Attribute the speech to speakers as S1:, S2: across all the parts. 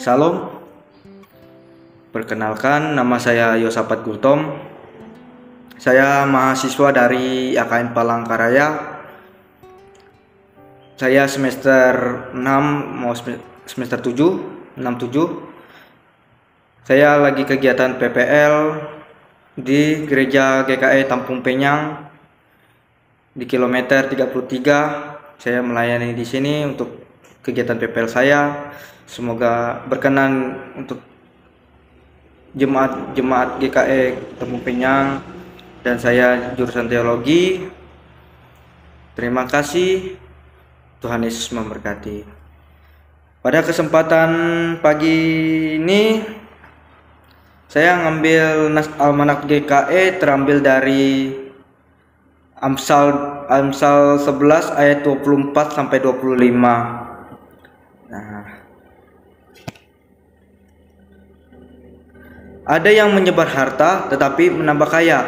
S1: Salam. Perkenalkan, nama saya Yosafat Gultom. Saya mahasiswa dari AKN Palangkaraya. Saya semester 6 mau semester 7, 67. Saya lagi kegiatan PPL di Gereja GKE Tampung Penyang di kilometer 33. Saya melayani di sini untuk kegiatan PPL saya. Semoga berkenan untuk jemaat GKE Tampung Penyang, dan saya jurusan teologi. Terima kasih. Tuhan Yesus memberkati. Pada kesempatan pagi ini saya ngambil Almanak GKE terambil dari Amsal 11 ayat 24 sampai 25. Ada yang menyebar harta tetapi menambah kaya.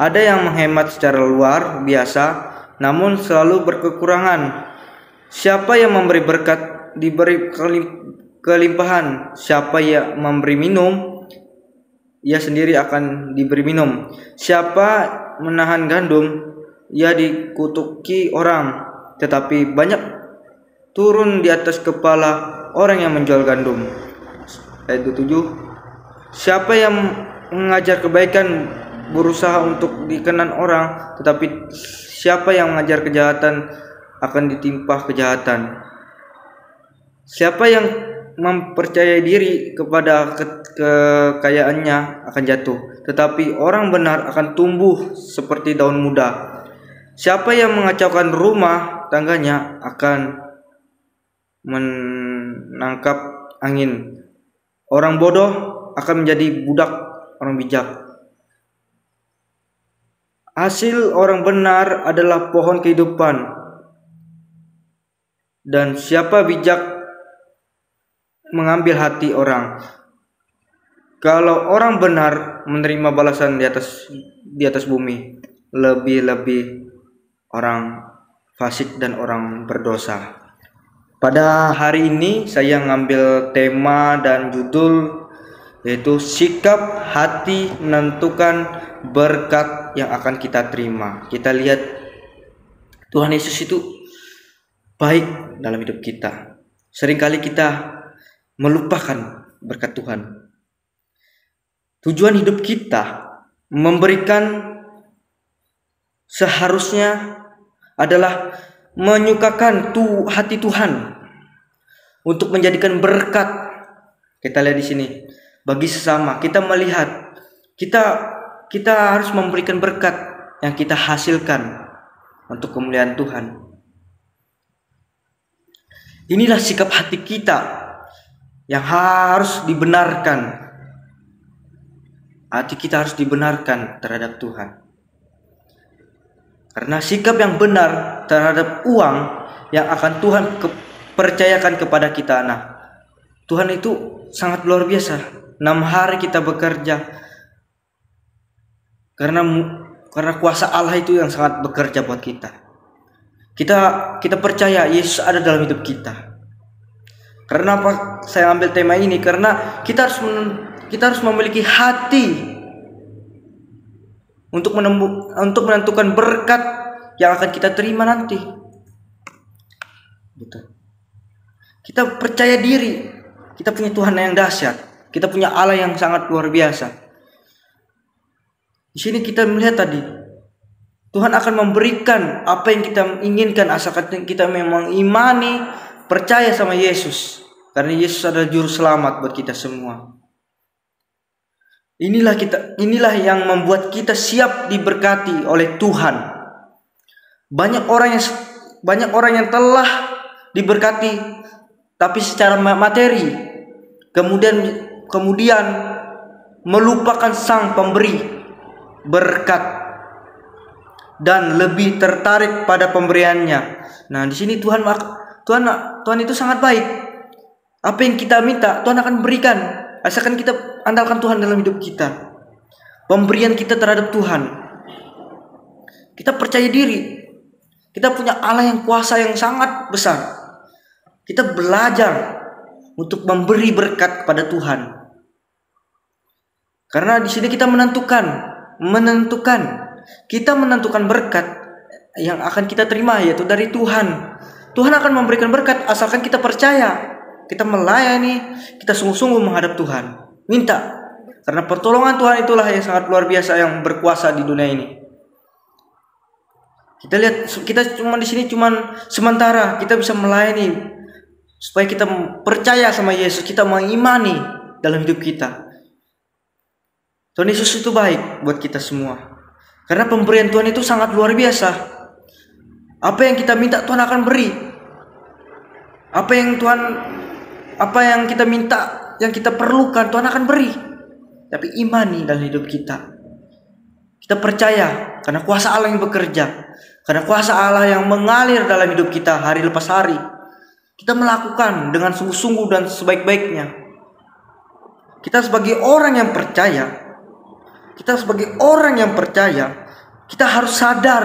S1: Ada yang menghemat secara luar biasa namun selalu berkekurangan. Siapa yang memberi berkat diberi kelimpahan. Siapa yang memberi minum, ia sendiri akan diberi minum. Siapa menahan gandum, ia dikutuki orang, tetapi banyak turun di atas kepala orang yang menjual gandum. Ayat 7. Siapa yang mengajar kebaikan berusaha untuk dikenan orang, tetapi siapa yang mengajar kejahatan akan ditimpa kejahatan. Siapa yang mempercayai diri kepada kekayaannya akan jatuh, tetapi orang benar akan tumbuh seperti daun muda. Siapa yang mengacaukan rumah tangganya akan menangkap angin. Orang bodoh akan menjadi budak orang bijak. Hasil orang benar adalah pohon kehidupan, dan siapa bijak mengambil hati orang. Kalau orang benar menerima balasan di atas bumi, lebih-lebih orang fasik dan orang berdosa. Pada hari ini saya ngambil tema dan judul yaitu sikap hati menentukan berkat yang akan kita terima. Kita lihat Tuhan Yesus itu baik dalam hidup kita. Seringkali kita melupakan berkat Tuhan. Tujuan hidup kita memberikan seharusnya adalah menyukakan hati Tuhan untuk menjadikan berkat. Kita lihat di sini bagi sesama. Kita melihat kita harus memberikan berkat yang kita hasilkan untuk kemuliaan Tuhan. Inilah sikap hati kita yang harus dibenarkan. Hati kita harus dibenarkan terhadap Tuhan. Karena sikap yang benar terhadap uang yang akan Tuhan percayakan kepada kita. Nah, Tuhan itu sangat luar biasa. 6 hari kita bekerja. Karena kuasa Allah itu yang sangat bekerja buat kita. Kita percaya Yesus ada dalam hidup kita. Karena apa saya ambil tema ini? Karena kita harus memiliki hati untuk menentukan berkat yang akan kita terima nanti. Gitu. Kita percaya diri. Kita punya Tuhan yang dahsyat. Kita punya Allah yang sangat luar biasa. Di sini kita melihat tadi Tuhan akan memberikan apa yang kita inginkan asalkan kita memang imani, percaya sama Yesus. Karena Yesus adalah juru selamat buat kita semua. Inilah yang membuat kita siap diberkati oleh Tuhan. Banyak orang yang telah diberkati tapi secara materi, kemudian melupakan Sang Pemberi berkat dan lebih tertarik pada pemberiannya. Nah, di sini Tuhan itu sangat baik. Apa yang kita minta Tuhan akan berikan, asalkan kita andalkan Tuhan dalam hidup kita. Pemberian kita terhadap Tuhan. Kita percaya diri. Kita punya Allah yang kuasa yang sangat besar. Kita belajar untuk memberi berkat kepada Tuhan. Karena di sini kita menentukan berkat yang akan kita terima, yaitu dari Tuhan. Tuhan akan memberikan berkat asalkan kita percaya, kita melayani, kita sungguh-sungguh menghadap Tuhan. Minta, karena pertolongan Tuhan itulah yang sangat luar biasa, yang berkuasa di dunia ini. Kita lihat, kita di sini sementara kita bisa melayani supaya kita percaya sama Yesus, kita mengimani dalam hidup kita. Tuhan Yesus itu baik buat kita semua. Karena pemberian Tuhan itu sangat luar biasa. Apa yang kita minta Tuhan akan beri. Apa yang kita minta, yang kita perlukan Tuhan akan beri. Tapi imani dalam hidup kita. Kita percaya karena kuasa Allah yang bekerja. Karena kuasa Allah yang mengalir dalam hidup kita hari lepas hari. Kita melakukan dengan sungguh-sungguh dan sebaik-baiknya. Kita sebagai orang yang percaya, kita harus sadar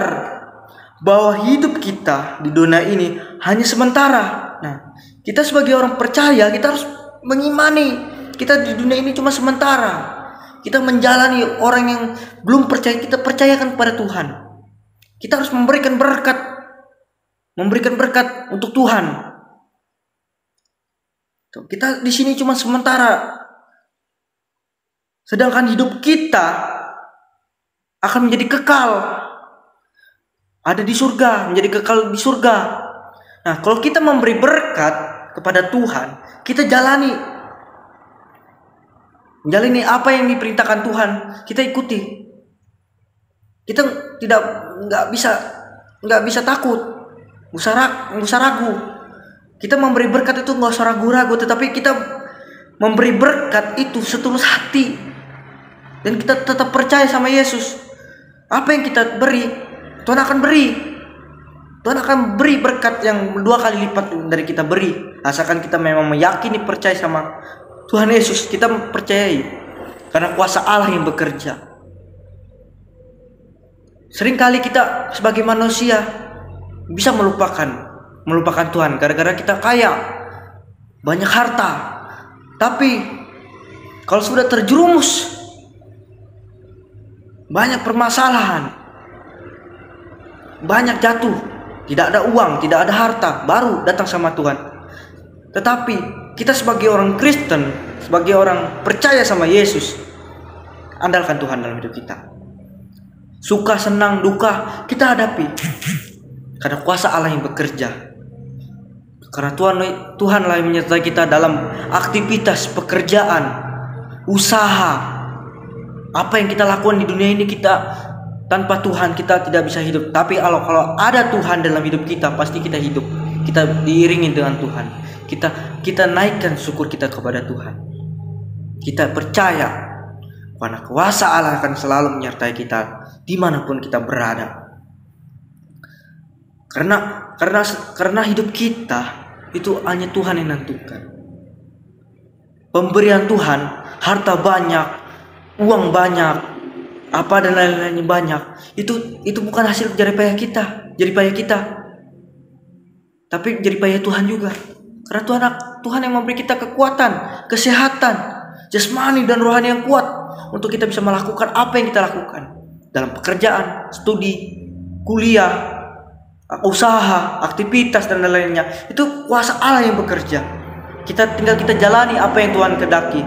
S1: bahwa hidup kita di dunia ini hanya sementara. Nah, kita sebagai orang percaya, kita harus mengimani kita di dunia ini cuma sementara. Kita menjalani orang yang belum percaya, kita percayakan kepada Tuhan. Kita harus memberikan berkat untuk Tuhan. Kita di sini cuma sementara. Sedangkan hidup kita akan menjadi kekal. Ada di surga, menjadi kekal di surga. Nah, kalau kita memberi berkat kepada Tuhan, kita jalani apa yang diperintahkan Tuhan, kita ikuti. Kita nggak bisa takut, nggak usah ragu. Kita memberi berkat itu nggak usah ragu-ragu, tetapi kita memberi berkat itu setulus hati, dan kita tetap percaya sama Yesus. Apa yang kita beri, Tuhan akan beri. Tuhan akan beri berkat yang 2 kali lipat dari kita beri, asalkan kita memang meyakini, percaya sama Tuhan Yesus. Kita percayai karena kuasa Allah yang bekerja. Seringkali kita sebagai manusia bisa melupakan Tuhan gara-gara kita kaya, banyak harta. Tapi kalau sudah terjerumus banyak permasalahan, banyak jatuh, tidak ada uang, tidak ada harta, baru datang sama Tuhan. Tetapi kita sebagai orang Kristen, sebagai orang percaya sama Yesus, andalkan Tuhan dalam hidup kita. Suka, senang, duka kita hadapi karena kuasa Allah yang bekerja. Karena Tuhanlah yang menyertai kita dalam aktivitas pekerjaan, usaha. Apa yang kita lakukan di dunia ini, kita tanpa Tuhan kita tidak bisa hidup. Tapi kalau ada Tuhan dalam hidup kita, pasti kita hidup. Kita diiringi dengan Tuhan. Kita naikkan syukur kita kepada Tuhan. Kita percaya karena kuasa Allah akan selalu menyertai kita dimanapun kita berada. Karena hidup kita itu hanya Tuhan yang nentukan. Pemberian Tuhan, harta banyak, uang banyak, apa dan lain-lainnya banyak, itu bukan hasil jeripayah kita, tapi jeripayah Tuhan juga. Karena Tuhan yang memberi kita kekuatan, kesehatan, jasmani dan rohani yang kuat untuk kita bisa melakukan apa yang kita lakukan dalam pekerjaan, studi, kuliah, usaha, aktivitas dan lain-lainnya. Itu kuasa Allah yang bekerja. Kita jalani apa yang Tuhan kehendaki.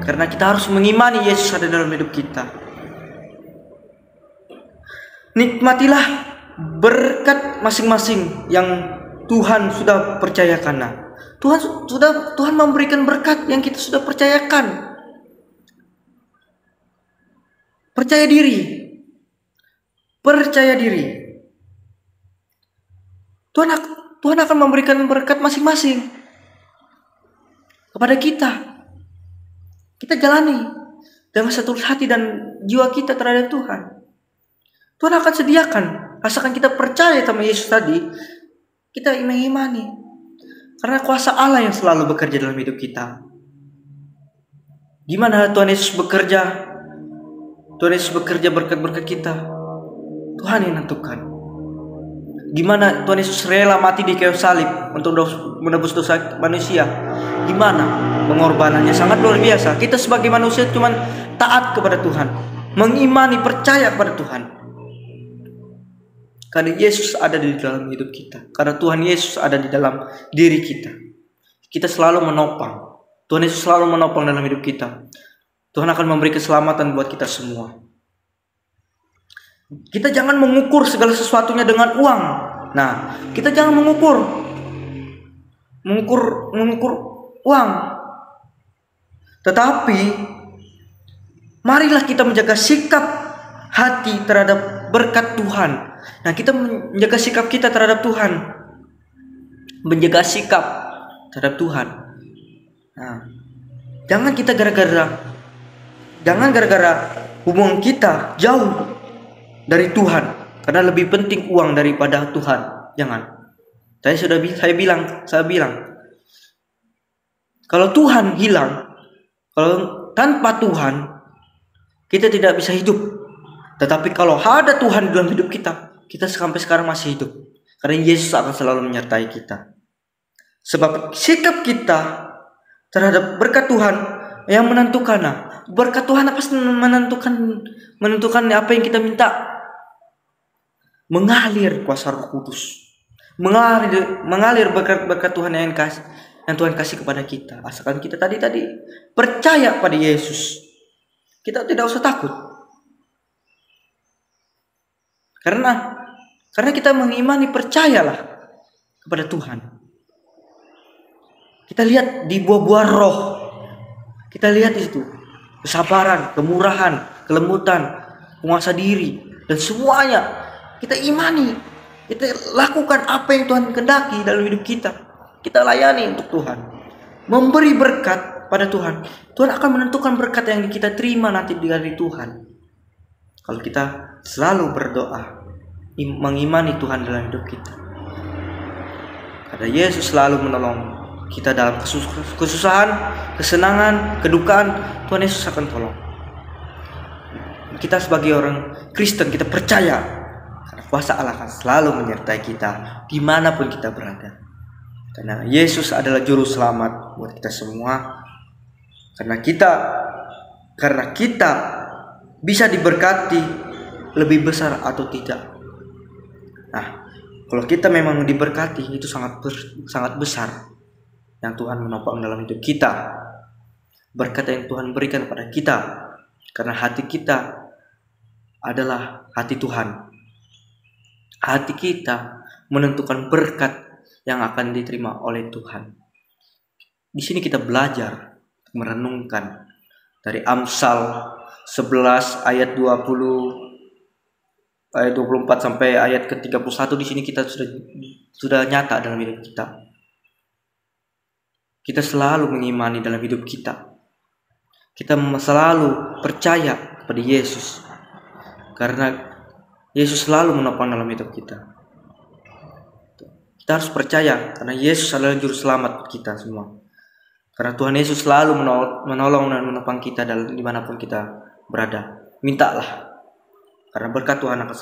S1: Karena kita harus mengimani Yesus ada dalam hidup kita. Nikmatilah berkat masing-masing yang Tuhan sudah percayakan. Nah, Tuhan memberikan berkat yang kita sudah percayakan. Percaya diri. Tuhan akan memberikan berkat masing-masing kepada kita. Kita jalani dengan setulus hati dan jiwa kita terhadap Tuhan. Tuhan akan sediakan, asalkan kita percaya sama Yesus tadi, kita mengimani. Karena kuasa Allah yang selalu bekerja dalam hidup kita. Gimana Tuhan Yesus bekerja? Tuhan Yesus bekerja berkat-berkat kita. Tuhan yang menentukan. Gimana Tuhan Yesus rela mati di kayu salib untuk menebus dosa manusia? Gimana pengorbanannya sangat luar biasa. Kita sebagai manusia cuman taat kepada Tuhan, mengimani, percaya kepada Tuhan. Karena Yesus ada di dalam hidup kita. Karena Tuhan Yesus ada di dalam diri kita. Kita selalu menopang. Tuhan Yesus selalu menopang dalam hidup kita. Tuhan akan memberi keselamatan buat kita semua. Kita jangan mengukur segala sesuatunya dengan uang. Nah, kita jangan mengukur uang. Tetapi marilah kita menjaga sikap hati terhadap berkat Tuhan. Nah, kita menjaga sikap kita terhadap Tuhan. Menjaga sikap terhadap Tuhan. Nah, jangan gara-gara hubungan kita jauh dari Tuhan karena lebih penting uang daripada Tuhan. Jangan. Saya bilang kalau Tuhan hilang, kalau tanpa Tuhan kita tidak bisa hidup. Tetapi kalau ada Tuhan dalam hidup kita sampai sekarang masih hidup. Karena Yesus akan selalu menyertai kita. Sebab sikap kita terhadap berkat Tuhan yang menentukan. Nah, berkat Tuhan apa menentukan apa yang kita minta. Mengalir kuasa Roh Kudus, mengalir berkat Tuhan yang Tuhan kasih kepada kita. Asalkan kita tadi percaya pada Yesus, kita tidak usah takut. Karena kita mengimani, percayalah kepada Tuhan. Kita lihat di buah-buah Roh, kita lihat di situ kesabaran, kemurahan, kelembutan, penguasa diri, dan semuanya. Kita imani, kita lakukan apa yang Tuhan kehendaki dalam hidup kita. Kita layani untuk Tuhan, memberi berkat pada Tuhan. Tuhan akan menentukan berkat yang kita terima nanti dari Tuhan. Kalau kita selalu berdoa, mengimani Tuhan dalam hidup kita. Karena Yesus selalu menolong kita dalam kesusahan, kesenangan, kedukaan. Tuhan Yesus akan tolong. Kita sebagai orang Kristen, kita percaya kuasa Allah akan selalu menyertai kita dimanapun kita berada. Karena Yesus adalah juru selamat buat kita semua. Karena kita bisa diberkati lebih besar atau tidak. Nah, kalau kita memang diberkati, itu sangat besar yang Tuhan menopang dalam hidup kita. Berkat yang Tuhan berikan kepada kita. Karena hati kita adalah hati Tuhan. Hati kita menentukan berkat yang akan diterima oleh Tuhan. Di sini kita belajar merenungkan dari Amsal 11 ayat 24 sampai ayat ke-31. Di sini kita sudah nyata dalam hidup kita. Kita selalu mengimani dalam hidup kita. Kita selalu percaya kepada Yesus. Karena Yesus selalu menopang dalam hidup kita. Kita harus percaya karena Yesus adalah juru selamat kita semua. Karena Tuhan Yesus selalu menolong dan menopang kita dimanapun kita berada. Mintalah. Karena berkat Tuhan akan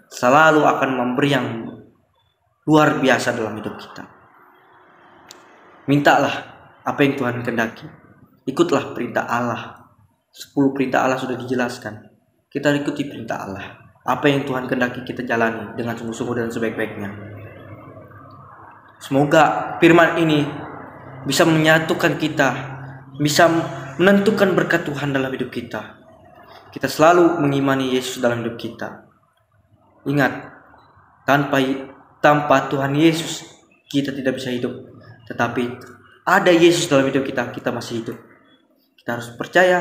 S1: selalu akan memberi yang luar biasa dalam hidup kita. Mintalah apa yang Tuhan kehendaki. Ikutlah perintah Allah. 10 perintah Allah sudah dijelaskan. Kita ikuti perintah Allah. Apa yang Tuhan kehendaki kita jalani dengan sungguh-sungguh dan sebaik-baiknya. Semoga firman ini bisa menyatukan kita, bisa menentukan berkat Tuhan dalam hidup kita. Kita selalu mengimani Yesus dalam hidup kita. Ingat, tanpa Tuhan Yesus kita tidak bisa hidup. Tetapi ada Yesus dalam hidup kita, kita masih hidup. Kita harus percaya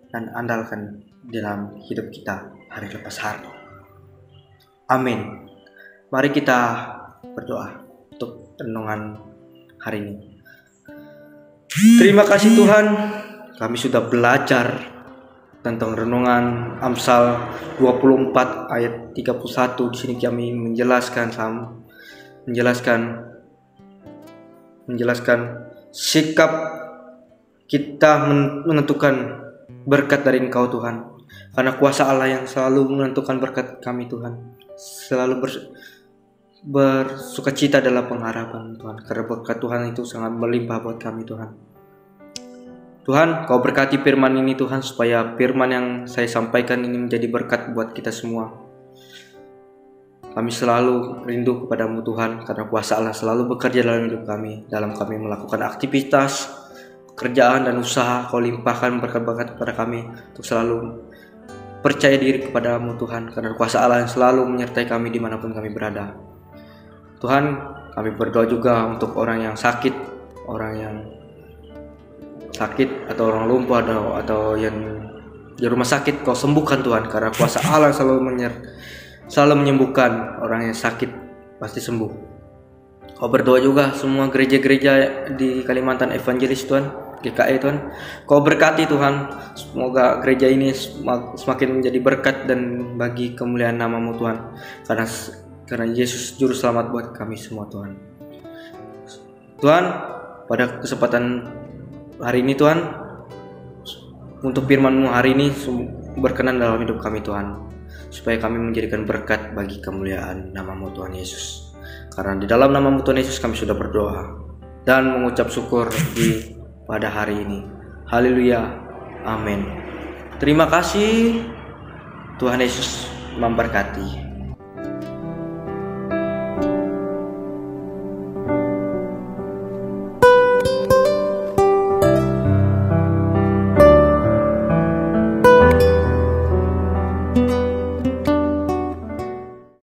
S1: dan andalkan dalam hidup kita hari lepas hari. Amin. Mari kita berdoa untuk renungan hari ini. Terima kasih Tuhan, kami sudah belajar tentang renungan Amsal 24 ayat 31. Di sini kami menjelaskan sikap kita menentukan berkat dari Engkau Tuhan. Karena kuasa Allah yang selalu menentukan berkat kami Tuhan. bersukacita dalam pengharapan Tuhan, karena berkat Tuhan itu sangat melimpah buat kami Tuhan. Tuhan, Kau berkati firman ini Tuhan, supaya firman yang saya sampaikan ini menjadi berkat buat kita semua. Kami selalu rindu kepadamu Tuhan, karena kuasa Allah selalu bekerja dalam hidup kami, dalam kami melakukan aktivitas, pekerjaan dan usaha. Kau limpahkan berkat-berkat kepada kami untuk selalu percaya diri kepadamu Tuhan, karena kuasa Allah yang selalu menyertai kami dimanapun kami berada. Tuhan, kami berdoa juga untuk orang yang sakit, atau orang lumpuh atau yang di rumah sakit. Kau sembuhkan Tuhan, karena kuasa Allah selalu menyembuhkan. Orang yang sakit pasti sembuh. Kau berdoa juga semua gereja-gereja di Kalimantan Evangelis Tuhan, GKE Tuhan. Kau berkati Tuhan, semoga gereja ini semakin menjadi berkat dan bagi kemuliaan nama-Mu Tuhan, karena Yesus juru selamat buat kami semua Tuhan. Tuhan, pada kesempatan hari ini Tuhan, untuk firman-Mu hari ini berkenan dalam hidup kami Tuhan, supaya kami menjadikan berkat bagi kemuliaan nama-Mu Tuhan Yesus. Karena di dalam nama-Mu Tuhan Yesus kami sudah berdoa dan mengucap syukur pada hari ini. Haleluya, amin. Terima kasih, Tuhan Yesus memberkati.